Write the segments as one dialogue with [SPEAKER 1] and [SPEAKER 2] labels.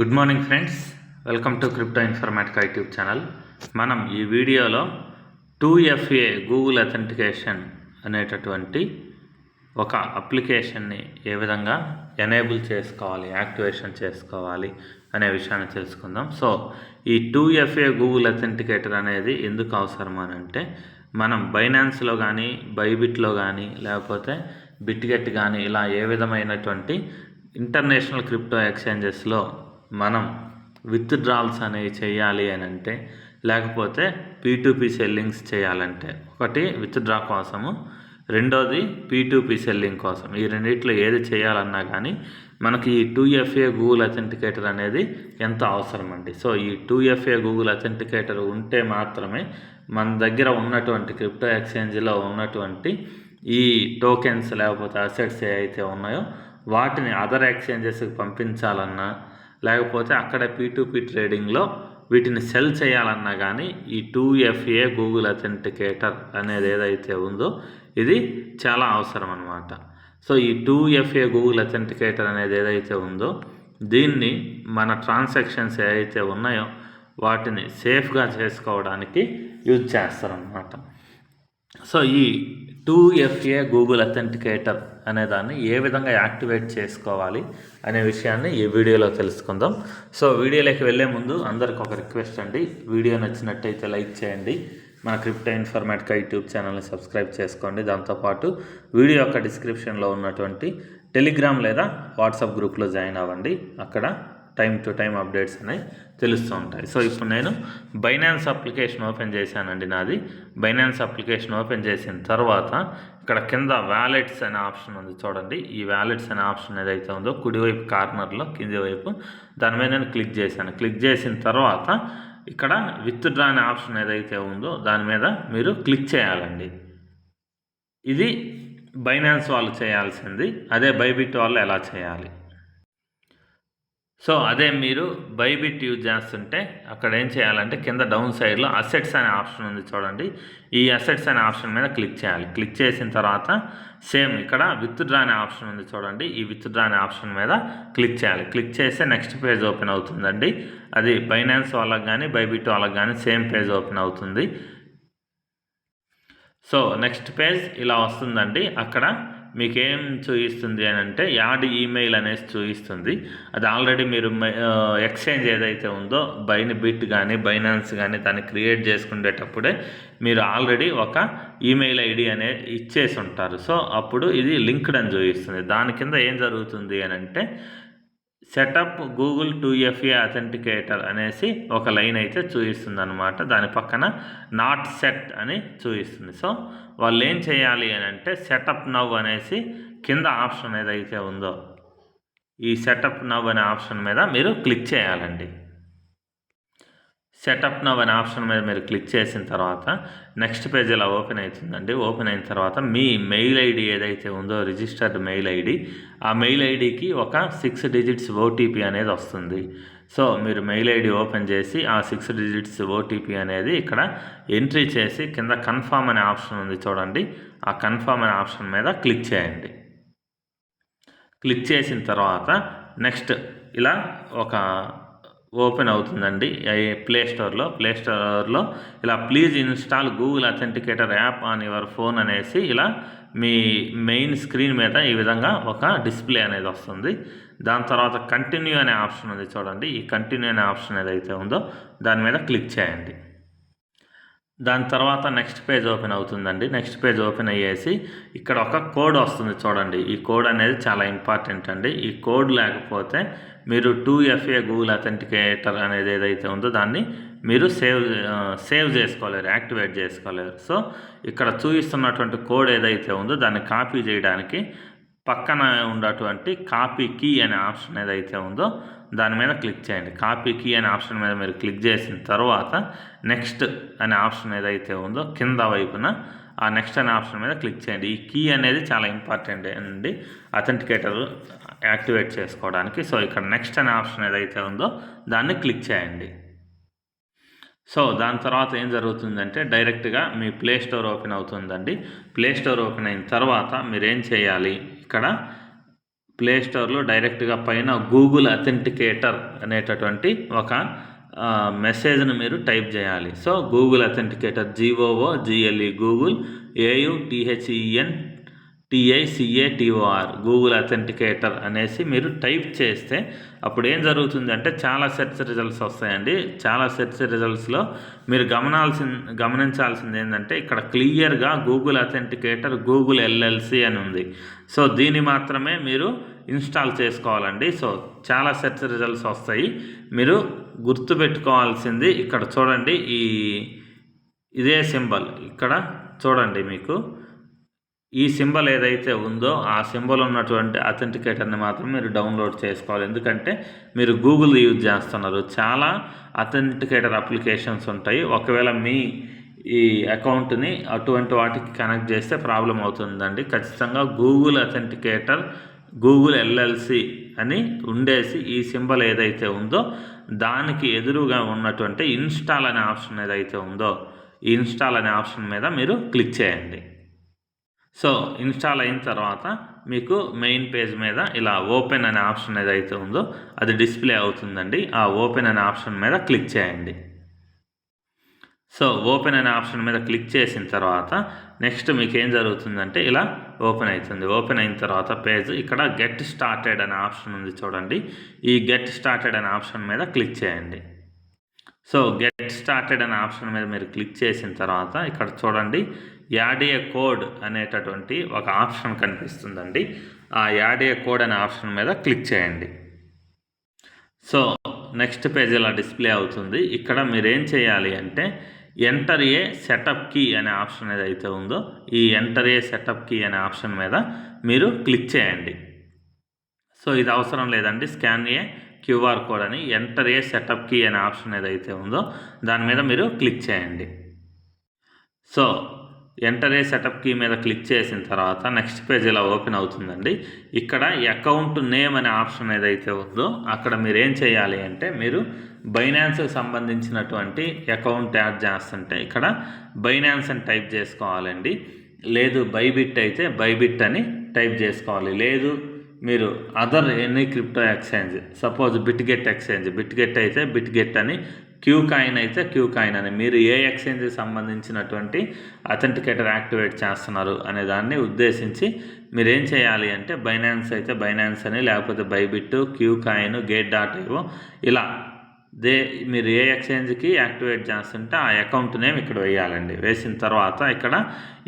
[SPEAKER 1] Good morning friends, welcome to crypto Informatica YouTube channel. మనం ఈ వీడియోలో 2FA గూగుల్ అథెంటికేషన్ అనేటటువంటి ఒక అప్లికేషన్ని ఏ విధంగా ఎనేబుల్ చేసుకోవాలి, యాక్టివేషన్ చేసుకోవాలి అనే విషయాన్ని తెలుసుకుందాం. సో ఈ 2FA గూగుల్ అథెంటికేటర్ అనేది ఎందుకు అవసరం అని అంటే, మనం బైనాన్స్లో కానీ, బైబిట్లో కానీ, లేకపోతే బిట్గెట్ కానీ ఇలా ఏ విధమైనటువంటి ఇంటర్నేషనల్ క్రిప్టో ఎక్స్చేంజెస్లో మనం విత్డ్రాల్స్ అనేవి చేయాలి అని అంటే, లేకపోతే P2P సెల్లింగ్స్ చేయాలంటే, ఒకటి విత్డ్రా కోసము, రెండోది P2P సెల్లింగ్ కోసం. ఈ రెండిట్లో ఏది చేయాలన్నా కానీ మనకి ఈ 2FA గూగుల్ అథెంటికేటర్ అనేది ఎంత అవసరం అండి. సో ఈ 2FA గూగుల్ అథెంటికేటర్ ఉంటే మాత్రమే మన దగ్గర ఉన్నటువంటి క్రిప్టో ఎక్స్చేంజ్లో ఉన్నటువంటి ఈ టోకెన్స్ లేకపోతే అసెట్స్ ఏవైతే ఉన్నాయో వాటిని అదర్ ఎక్స్చేంజెస్కి పంపించాలన్నా, లేకపోతే అక్కడ P2P ట్రేడింగ్లో వీటిని సెల్ చేయాలన్నా కానీ ఈ 2FA గూగుల్ అథెంటికేటర్ అనేది ఏదైతే ఉందో ఇది చాలా అవసరం అన్నమాట. సో ఈ 2FA గూగుల్ అథెంటికేటర్ అనేది ఏదైతే ఉందో దీన్ని మన ట్రాన్సాక్షన్స్ ఏవైతే ఉన్నాయో వాటిని సేఫ్గా చేసుకోవడానికి యూజ్ చేస్తారన్నమాట. సో ఈ 2FA గూగుల్ అథెంటికేటర్ అనే దాన్ని ఏ విధంగా యాక్టివేట్ చేసుకోవాలి అనే విషయాన్ని ఈ వీడియోలో తెలుసుకుందాం. సో వీడియోలోకి వెళ్ళే ముందు అందరికి ఒక రిక్వెస్ట్ అండి, వీడియో నచ్చినట్టయితే లైక్ చేయండి, మన క్రిప్టో ఇన్ఫర్మేటికా యూట్యూబ్ ఛానల్ని సబ్స్క్రైబ్ చేసుకోండి. దాంతోపాటు వీడియో యొక్క డిస్క్రిప్షన్లో ఉన్నటువంటి టెలిగ్రామ్ లేదా వాట్సాప్ గ్రూప్లో జాయిన్ అవ్వండి, అక్కడ టైం టు టైం అప్డేట్స్ అనేవి తెలుస్తూ ఉంటాయి. సో ఇప్పుడు నేను బైనాన్స్ అప్లికేషన్ ఓపెన్ చేశానండి. నాది బైనాన్స్ అప్లికేషన్ ఓపెన్ చేసిన తర్వాత ఇక్కడ కింద వ్యాలెట్స్ అనే ఆప్షన్ ఉంది చూడండి. ఈ వ్యాలెట్స్ అనే ఆప్షన్ ఏదైతే ఉందో కుడివైపు కార్నర్లో కింది వైపు దాని మీద నేను క్లిక్ చేశాను. క్లిక్ చేసిన తర్వాత ఇక్కడ విత్డ్రా అనే ఆప్షన్ ఏదైతే ఉందో దాని మీద మీరు క్లిక్ చేయాలండి. ఇది బైనాన్స్ వాళ్ళు చేయాల్సింది, అదే బైబిట్ వాళ్ళు ఎలా చేయాలి. సో అదే మీరు బైబిట్ యూజ్ చేస్తుంటే అక్కడ ఏం చేయాలంటే కింద డౌన్ సైడ్లో అసెట్స్ అనే ఆప్షన్ ఉంది చూడండి. ఈ అసెట్స్ అనే ఆప్షన్ మీద క్లిక్ చేయాలి. క్లిక్ చేసిన తర్వాత సేమ్ ఇక్కడ విత్డ్రా అనే ఆప్షన్ ఉంది చూడండి. ఈ విత్డ్రా అనే ఆప్షన్ మీద క్లిక్ చేయాలి. క్లిక్ చేస్తే నెక్స్ట్ పేజ్ ఓపెన్ అవుతుందండి. అది బైనాన్స్ వాళ్ళకి కానీ బైబిట్ వాళ్ళకి కానీ సేమ్ పేజ్ ఓపెన్ అవుతుంది. సో నెక్స్ట్ పేజ్ ఇలా వస్తుందండి. అక్కడ మీకు ఏం చూపిస్తుంది అని అంటే యాడ్ ఈమెయిల్ అనేసి చూపిస్తుంది. అది ఆల్రెడీ మీరు ఎక్స్చేంజ్ ఏదైతే ఉందో బిట్ కానీ బైనాన్స్ కానీ దాన్ని క్రియేట్ చేసుకునేటప్పుడే మీరు ఆల్రెడీ ఒక ఈమెయిల్ ఐడి అనేది ఇచ్చేసి ఉంటారు. సో అప్పుడు ఇది లింక్డ్ అని చూపిస్తుంది. దాని కింద ఏం జరుగుతుంది అని అంటే సెటప్ గూగుల్ 2FA అథెంటికేటర్ అనేసి ఒక లైన్ అయితే చూపిస్తుంది అనమాట. దాని పక్కన నాట్ సెట్ అని చూపిస్తుంది. సో వాళ్ళు ఏం చేయాలి అని అంటే సెటప్ నవ్ అనేసి కింద ఆప్షన్ ఏదైతే ఉందో ఈ సెటప్ నవ్ అనే ఆప్షన్ మీద మీరు క్లిక్ చేయాలండి. సెటప్ నవ్ అనే ఆప్షన్ మీద మీరు క్లిక్ చేసిన తర్వాత నెక్స్ట్ పేజ్ ఇలా ఓపెన్ అవుతుందండి. ఓపెన్ అయిన తర్వాత మీ మెయిల్ ఐడి ఏదైతే ఉందో రిజిస్టర్డ్ మెయిల్ ఐడి, ఆ మెయిల్ ఐడికి ఒక 6 డిజిట్స్ OTP అనేది వస్తుంది. సో మీరు మెయిల్ ఐడి ఓపెన్ చేసి ఆ 6 డిజిట్స్ OTP అనేది ఇక్కడ ఎంట్రీ చేసి కింద కన్ఫర్మ్ అనే ఆప్షన్ ఉంది చూడండి. ఆ కన్ఫర్మ్ అనే ఆప్షన్ మీద క్లిక్ చేయండి. క్లిక్ చేసిన తర్వాత నెక్స్ట్ ఇలా ఒక ఓపెన్ అవుతుందండి ప్లేస్టోర్లో ఇలా please install Google authenticator app on your phone అనేసి ఇలా మీ మెయిన్ స్క్రీన్ మీద ఈ విధంగా ఒక డిస్ప్లే అనేది వస్తుంది. దాని తర్వాత కంటిన్యూ అనే ఆప్షన్ ఉంది చూడండి. ఈ కంటిన్యూ అనే ఆప్షన్ ఏదైతే ఉందో దాని మీద క్లిక్ చేయండి. దాని తర్వాత నెక్స్ట్ పేజ్ ఓపెన్ అవుతుందండి. నెక్స్ట్ పేజ్ ఓపెన్ అయ్యేసి ఇక్కడ ఒక కోడ్ వస్తుంది చూడండి. ఈ కోడ్ అనేది చాలా ఇంపార్టెంట్ అండి. ఈ కోడ్ లేకపోతే మీరు 2FA గూగుల్ అథెంటికేటర్ అనేది ఏదైతే ఉందో దాన్ని మీరు సేవ్ చేసుకోలేరు, యాక్టివేట్ చేసుకోలేరు. సో ఇక్కడ చూపిస్తున్నటువంటి కోడ్ ఏదైతే ఉందో దాన్ని కాపీ చేయడానికి పక్కన ఉన్నటువంటి కాపీ కీ అనే ఆప్షన్ ఏదైతే ఉందో దాని మీద క్లిక్ చేయండి. కాపీ కీ అనే ఆప్షన్ మీద మీరు క్లిక్ చేసిన తర్వాత నెక్స్ట్ అనే ఆప్షన్ ఏదైతే ఉందో కింద వైపున ఆ నెక్స్ట్ అనే ఆప్షన్ మీద క్లిక్ చేయండి. ఈ కీ అనేది చాలా ఇంపార్టెంట్ అండి అథెంటికేటర్ యాక్టివేట్ చేసుకోవడానికి. సో ఇక్కడ నెక్స్ట్ అనే ఆప్షన్ ఏదైతే ఉందో దాన్ని క్లిక్ చేయండి. సో దాని తర్వాత ఏం జరుగుతుందంటే డైరెక్ట్గా మీ ప్లే స్టోర్ ఓపెన్ అవుతుందండి. ప్లే స్టోర్ ఓపెన్ అయిన తర్వాత మీరు ఏం చేయాలి, ఇక్కడ ప్లే స్టోర్లో డైరెక్ట్గా పైన గూగుల్ అథెంటికేటర్ అనేటటువంటి ఒక మెసేజ్ను మీరు టైప్ చేయాలి. So Google authenticator GOOGLE Google AUTHENTICATOR Google authenticator అనేసి మీరు టైప్ చేస్తే అప్పుడు ఏం జరుగుతుందంటే చాలా సెర్చ్ రిజల్ట్స్ వస్తాయండి. చాలా సెర్చ్ రిజల్ట్స్లో మీరు గమనించాల్సింది ఏంటంటే ఇక్కడ క్లియర్గా గూగుల్ అథెంటికేటర్ గూగుల్ LLC అని ఉంది. సో దీన్ని మాత్రమే మీరు ఇన్స్టాల్ చేసుకోవాలండి. సో చాలా సెర్చ్ రిజల్ట్స్ వస్తాయి. మీరు గుర్తుపెట్టుకోవాల్సింది ఇక్కడ చూడండి, ఇదే సింబల్ ఇక్కడ చూడండి, మీకు ఈ సింబల్ ఏదైతే ఉందో ఆ సింబల్ ఉన్నటువంటి అథెంటికేటర్ని మాత్రం మీరు డౌన్లోడ్ చేసుకోవాలి. ఎందుకంటే మీరు గూగుల్ యూజ్ చేస్తున్నారు. చాలా అథెంటికేటర్ అప్లికేషన్స్ ఉంటాయి. ఒకవేళ మీ ఈ అకౌంట్ని అటువంటి వాటికి కనెక్ట్ చేస్తే ప్రాబ్లం అవుతుందండి. ఖచ్చితంగా గూగుల్ అథెంటికేటర్ గూగుల్ LLC అని ఉండేసి ఈ సింబల్ ఏదైతే ఉందో దానికి ఎదురుగా ఉన్నటువంటి ఇన్స్టాల్ అనే ఆప్షన్ ఏదైతే ఉందో ఈ ఇన్స్టాల్ అనే ఆప్షన్ మీద మీరు క్లిక్ చేయండి. సో ఇన్స్టాల్ అయిన తర్వాత మీకు మెయిన్ పేజ్ మీద ఇలా ఓపెన్ అనే ఆప్షన్ ఏదైతే ఉందో అది డిస్ప్లే అవుతుందండి. ఆ ఓపెన్ అనే ఆప్షన్ మీద క్లిక్ చేయండి. సో ఓపెన్ అనే ఆప్షన్ మీద క్లిక్ చేసిన తర్వాత నెక్స్ట్ మీకు ఏం జరుగుతుందంటే ఇలా ఓపెన్ అవుతుంది. ఓపెన్ అయిన తర్వాత పేజ్ ఇక్కడ గెట్ స్టార్టెడ్ అనే ఆప్షన్ ఉంది చూడండి. ఈ గెట్ స్టార్టెడ్ అనే ఆప్షన్ మీద క్లిక్ చేయండి. సో గెట్ స్టార్టెడ్ అనే ఆప్షన్ మీద మీరు క్లిక్ చేసిన తర్వాత ఇక్కడ చూడండి యాడ్ ఏ కోడ్ అనేటటువంటి ఒక ఆప్షన్ కనిపిస్తుందండి. ఆ యాడ్ ఏ కోడ్ అనే ఆప్షన్ మీద క్లిక్ చేయండి. సో నెక్స్ట్ పేజ్ ఇలా డిస్ప్లే అవుతుంది. ఇక్కడ మీరు ఏం చేయాలి అంటే ఎంటర్ ఏ సెటప్ కీ అనే ఆప్షన్ ఏదైతే ఉందో ఈ ఎంటర్ ఏ సెటప్ కీ అనే ఆప్షన్ మీద మీరు క్లిక్ చేయండి. సో ఇది అవసరం లేదండి, స్కాన్ ఏ QR కోడ్ అని ఎంటర్ ఏ సెటప్ కీ అనే ఆప్షన్ ఏదైతే ఉందో దాని మీద మీరు క్లిక్ చేయండి. So enter a setup key మీద క్లిక్ చేసిన తర్వాత నెక్స్ట్ పేజ్ ఇలా ఓపెన్ అవుతుందండి. ఇక్కడ అకౌంట్ నేమ్ అనే ఆప్షన్ ఏదైతే ఉందో అక్కడ మీరు ఏం చేయాలి అంటే మీరు బైనాన్స్కి సంబంధించినటువంటి అకౌంట్ యాడ్ చేస్తుంటే ఇక్కడ బైనాన్స్ అని టైప్ చేసుకోవాలండి. లేదు బైబిట్ అయితే బైబిట్ అని టైప్ చేసుకోవాలి. లేదు మీరు other any crypto exchange, suppose Bitget exchange, Bitget అయితే బిట్గెట్ అని, క్యూకాయిన్ అయితే క్యూకాయిన్ అని, మీరు ఏ ఎక్స్చేంజ్కి సంబంధించినటువంటి అథెంటికేటర్ యాక్టివేట్ చేస్తున్నారు అనే దాన్ని ఉద్దేశించి మీరు ఏం చేయాలి అంటే బైనాన్స్ అయితే బైనాన్స్ అని, లేకపోతే బైబిట్, క్యూకాయిన్, gate.io ఇలా మీరు ఏ ఎక్స్చేంజ్కి యాక్టివేట్ చేస్తుంటే ఆ అకౌంట్ నేమ్ ఇక్కడ వేయాలండి. వేసిన తర్వాత ఇక్కడ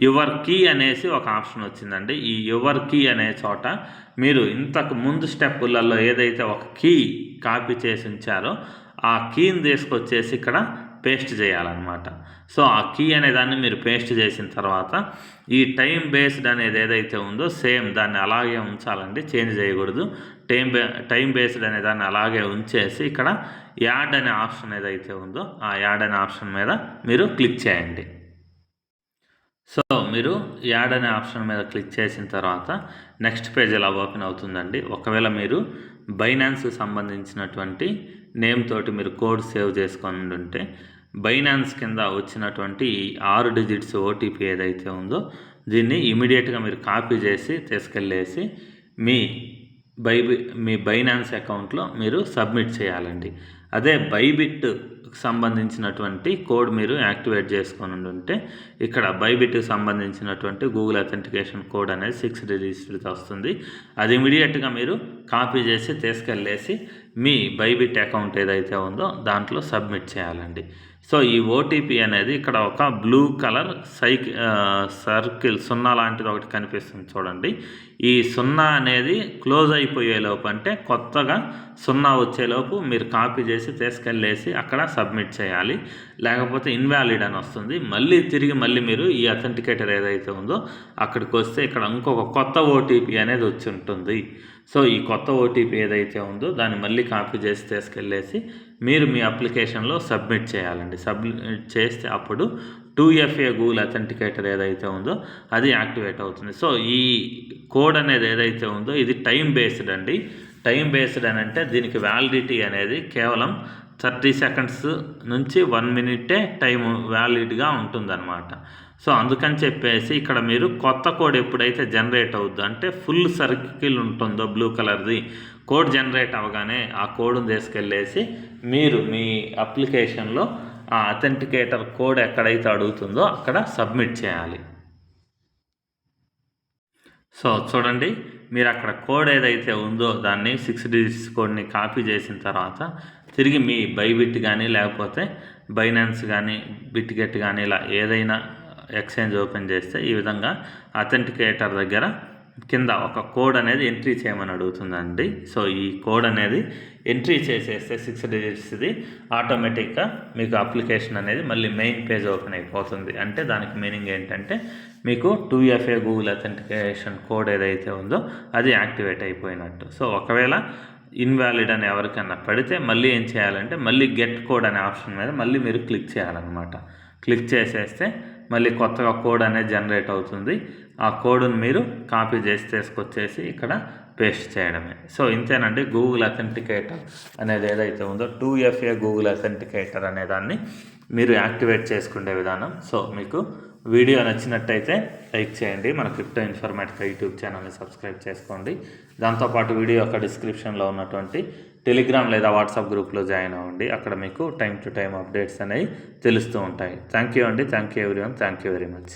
[SPEAKER 1] యువర్ కీ అనేసి ఒక ఆప్షన్ వచ్చిందండి. ఈ యువర్ కీ అనే చోట మీరు ఇంతకు ముందు స్టెప్పులలో ఏదైతే ఒక కీ కాపీ చేసి ఉంచారో ఆ కీని తీసుకొచ్చేసి ఇక్కడ పేస్ట్ చేయాలన్నమాట. సో ఆ కీ అనే దాన్ని మీరు పేస్ట్ చేసిన తర్వాత ఈ టైం బేస్డ్ అనేది ఏదైతే ఉందో సేమ్ దాన్ని అలాగే ఉంచాలండి, చేంజ్ చేయకూడదు. టైం బేస్డ్ అనే దాన్ని అలాగే ఉంచేసి ఇక్కడ యాడ్ అనే ఆప్షన్ ఏదైతే ఉందో ఆ యాడ్ అనే ఆప్షన్ మీద మీరు క్లిక్ చేయండి. సో మీరు యాడ్ అనే ఆప్షన్ మీద క్లిక్ చేసిన తర్వాత నెక్స్ట్ పేజ్ ఇలా ఓపెన్ అవుతుందండి. ఒకవేళ మీరు బైనాన్స్కి సంబంధించినటువంటి నేమ్ తోటి మీరు కోడ్ సేవ్ చేసుకొని ఉంటే బైనాన్స్ కింద వచ్చినటువంటి 6 డిజిట్స్ OTP ఏదైతే ఉందో దీన్ని ఇమీడియట్గా మీరు కాపీ చేసి తీసుకెళ్ళేసి మీ బైనాన్స్ అకౌంట్లో మీరు సబ్మిట్ చేయాలండి. అదే బైబిట్ సంబంధించినటువంటి కోడ్ మీరు యాక్టివేట్ చేసుకొని ఉంటే ఇక్కడ బైబిట్కి సంబంధించినటువంటి గూగుల్ అథెంటికేషన్ కోడ్ అనేది 6 డిజిట్స్ వస్తుంది. అది ఇమీడియట్గా మీరు కాపీ చేసి తీసుకెళ్ళేసి మీ బైబిట్ అకౌంట్ ఏదైతే ఉందో దాంట్లో సబ్మిట్ చేయాలండి. సో ఈ OTP అనేది ఇక్కడ ఒక బ్లూ కలర్ సర్కిల్ 0 లాంటిది ఒకటి కనిపిస్తుంది చూడండి. ఈ 0 అనేది క్లోజ్ అయిపోయేలోపు అంటే కొత్తగా 0 వచ్చేలోపు మీరు కాపీ చేసి తీసుకెళ్ళేసి అక్కడ సబ్మిట్ చేయాలి. లేకపోతే ఇన్వాలిడ్ అని వస్తుంది. మళ్ళీ మీరు ఈ అథెంటికేటర్ ఏదైతే ఉందో అక్కడికి వస్తే ఇక్కడ ఇంకొక కొత్త OTP అనేది వచ్చి ఉంటుంది. సో ఈ కొత్త OTP ఏదైతే ఉందో దాన్ని మళ్ళీ కాపీ చేసి తీసుకెళ్ళేసి మీరు మీ అప్లికేషన్లో సబ్మిట్ చేయాలండి. సబ్మిట్ చేస్తే అప్పుడు 2FA గూగుల్ అథెంటికేటర్ ఏదైతే ఉందో అది యాక్టివేట్ అవుతుంది. సో ఈ కోడ్ అనేది ఏదైతే ఉందో ఇది టైం బేస్డ్ అండి. టైం బేస్డ్ అని అంటే దీనికి వ్యాలిడిటీ అనేది కేవలం 30 సెకండ్స్ నుంచి 1 మినిటే టైం వ్యాలిడ్గా ఉంటుందన్నమాట. సో అందుకని చెప్పేసి ఇక్కడ మీరు కొత్త కోడ్ ఎప్పుడైతే జనరేట్ అవుద్దో, అంటే ఫుల్ సర్కిల్ ఉంటుందో బ్లూ కలర్ది, కోడ్ జనరేట్ అవ్వగానే ఆ కోడ్ని తీసుకెళ్ళేసి మీరు మీ అప్లికేషన్లో ఆ అథెంటికేటర్ కోడ్ ఎక్కడైతే అడుగుతుందో అక్కడ సబ్మిట్ చేయాలి. సో చూడండి, మీరు అక్కడ కోడ్ ఏదైతే ఉందో దాన్ని 6 డిజిట్స్ కోడ్ని కాపీ చేసిన తర్వాత తిరిగి మీ బైబిట్ కానీ లేకపోతే బైనాన్స్ కానీ బిట్గెట్ కానీ ఇలా ఏదైనా ఎక్స్చేంజ్ ఓపెన్ చేస్తే ఈ విధంగా అథెంటికేటర్ దగ్గర కింద ఒక కోడ్ అనేది ఎంట్రీ చేయమని అడుగుతుందండి. సో ఈ కోడ్ అనేది ఎంట్రీ చేసేస్తే 6 డిజిట్స్ది ఆటోమేటిక్గా మీకు అప్లికేషన్ అనేది మళ్ళీ మెయిన్ పేజ్ ఓపెన్ అయిపోతుంది. అంటే దానికి మీనింగ్ ఏంటంటే మీకు 2FA గూగుల్ అథెంటికేషన్ కోడ్ ఏదైతే ఉందో అది యాక్టివేట్ అయిపోయినట్టు. సో ఒకవేళ ఇన్వాలిడ్ అని ఎవరికైనా పడితే మళ్ళీ ఏం చేయాలంటే మళ్ళీ గెట్ కోడ్ అనే ఆప్షన్ మీద మళ్ళీ మీరు క్లిక్ చేయాలన్నమాట. క్లిక్ చేసేస్తే మళ్ళీ కొత్తగా కోడ్ అనేది జనరేట్ అవుతుంది. ఆ కోడ్ని మీరు కాపీ చేసి తీసుకొచ్చేసి ఇక్కడ పేస్ట్ చేయడమే. సో ఇంతేనండి, గూగుల్ అథెంటికేటర్ అనేది ఏదైతే ఉందో 2FA గూగుల్ అథెంటికేటర్ అనే దాన్ని మీరు యాక్టివేట్ చేసుకునే విధానం. సో మీకు వీడియో నచ్చినట్టయితే లైక్ చేయండి, మన క్రిప్టో ఇన్ఫర్మేటికా యూట్యూబ్ ఛానల్ని సబ్స్క్రైబ్ చేసుకోండి. దాంతోపాటు వీడియో యొక్క డిస్క్రిప్షన్లో ఉన్నటువంటి టెలిగ్రామ్ లేదా వాట్సాప్ గ్రూప్లో జాయిన్ అవ్వండి. అక్కడ మీకు టైం టు టైం అప్డేట్స్ అనేవి తెలుస్తూ ఉంటాయి. థ్యాంక్ యూ అండి. Thank you everyone. Thank you very much.